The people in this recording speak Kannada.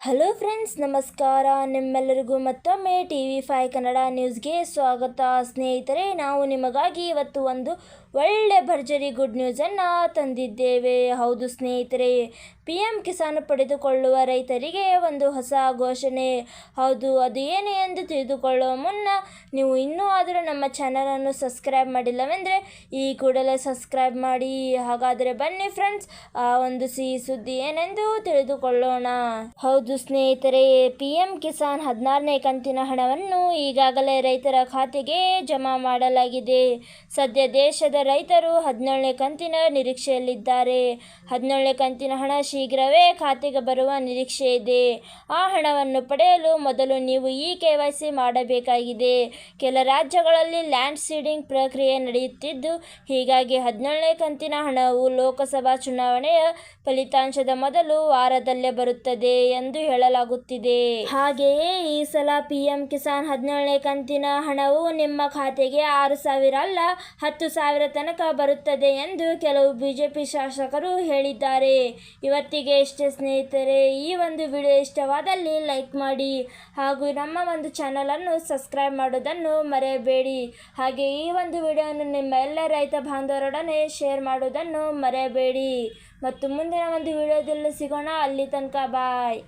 ಹಲೋ ಫ್ರೆಂಡ್ಸ್, ನಮಸ್ಕಾರ. ನಿಮ್ಮೆಲ್ಲರಿಗೂ ಮತ್ತೊಮ್ಮೆ TV5 ಕನ್ನಡ ನ್ಯೂಸ್ಗೆ ಸ್ವಾಗತ. ಸ್ನೇಹಿತರೆ, ನಾವು ನಿಮಗಾಗಿ ಇವತ್ತು ಒಂದು ಒಳ್ಳೆ ಭರ್ಜರಿ ಗುಡ್ ನ್ಯೂಸನ್ನು ತಂದಿದ್ದೇವೆ. ಹೌದು ಸ್ನೇಹಿತರೆ, PM ಕಿಸಾನ್ ಪಡೆದುಕೊಳ್ಳುವ ರೈತರಿಗೆ ಒಂದು ಹೊಸ ಘೋಷಣೆ. ಹೌದು, ಅದು ಏನು ಎಂದು ತಿಳಿದುಕೊಳ್ಳುವ ಮುನ್ನ ನೀವು ಇನ್ನೂ ಆದರೂ ನಮ್ಮ ಚಾನಲನ್ನು ಸಬ್ಸ್ಕ್ರೈಬ್ ಮಾಡಿಲ್ಲವೆಂದರೆ ಈ ಕೂಡಲೇ ಸಬ್ಸ್ಕ್ರೈಬ್ ಮಾಡಿ. ಹಾಗಾದರೆ ಬನ್ನಿ ಫ್ರೆಂಡ್ಸ್, ಆ ಒಂದು ಸಿಹಿ ಸುದ್ದಿ ಏನೆಂದು ತಿಳಿದುಕೊಳ್ಳೋಣ. ಹೌದು ಸ್ನೇಹಿತರೆ, PM ಕಿಸಾನ್ 16ನೇ ಕಂತಿನ ಹಣವನ್ನು ಈಗಾಗಲೇ ರೈತರ ಖಾತೆಗೆ ಜಮಾ ಮಾಡಲಾಗಿದೆ. ಸದ್ಯ ದೇಶದ ರೈತರು 17ನೇ ಕಂತಿನ ನಿರೀಕ್ಷೆಯಲ್ಲಿದ್ದಾರೆ. 17ನೇ ಕಂತಿನ ಹಣ ಶೀಘ್ರವೇ ಖಾತೆಗೆ ಬರುವ ನಿರೀಕ್ಷೆ ಇದೆ. ಆ ಹಣವನ್ನು ಪಡೆಯಲು ಮೊದಲು ನೀವು KYC ಮಾಡಬೇಕಾಗಿದೆ. ಕೆಲ ರಾಜ್ಯಗಳಲ್ಲಿ ಲ್ಯಾಂಡ್ ಸೀಡಿಂಗ್ ಪ್ರಕ್ರಿಯೆ ನಡೆಯುತ್ತಿದ್ದು, ಹೀಗಾಗಿ 17ನೇ ಕಂತಿನ ಹಣವು ಲೋಕಸಭಾ ಚುನಾವಣೆಯ ಫಲಿತಾಂಶದ ಮೊದಲು ವಾರದಲ್ಲೇ ಬರುತ್ತದೆ ಎಂದು ಹೇಳಲಾಗುತ್ತಿದೆ. ಹಾಗೆಯೇ ಈ ಸಲ PM ಕಿಸಾನ್ 17ನೇ ಕಂತಿನ ಹಣವು ನಿಮ್ಮ ಖಾತೆಗೆ 6,000 ಅಲ್ಲ 10,000 ತನಕ ಬರುತ್ತದೆ ಎಂದು ಕೆಲವು BJP ಶಾಸಕರು ಹೇಳಿದ್ದಾರೆ. ಇವತ್ತಿಗೆ ಇಷ್ಟೇ ಸ್ನೇಹಿತರೆ. ಈ ಒಂದು ವಿಡಿಯೋ ಇಷ್ಟವಾದಲ್ಲಿ ಲೈಕ್ ಮಾಡಿ ಹಾಗೂ ನಮ್ಮ ಒಂದು ಚಾನಲನ್ನು ಸಬ್ಸ್ಕ್ರೈಬ್ ಮಾಡೋದನ್ನು ಮರೆಯಬೇಡಿ. ಹಾಗೆ ಈ ಒಂದು ವಿಡಿಯೋವನ್ನು ನಿಮ್ಮ ಎಲ್ಲ ರೈತ ಬಾಂಧವರೊಡನೆ ಶೇರ್ ಮಾಡೋದನ್ನು ಮರೆಯಬೇಡಿ. ಮತ್ತು ಮುಂದಿನ ಒಂದು ವಿಡಿಯೋದಲ್ಲಿ ಸಿಗೋಣ. ಅಲ್ಲಿ ತನಕ ಬಾಯ್.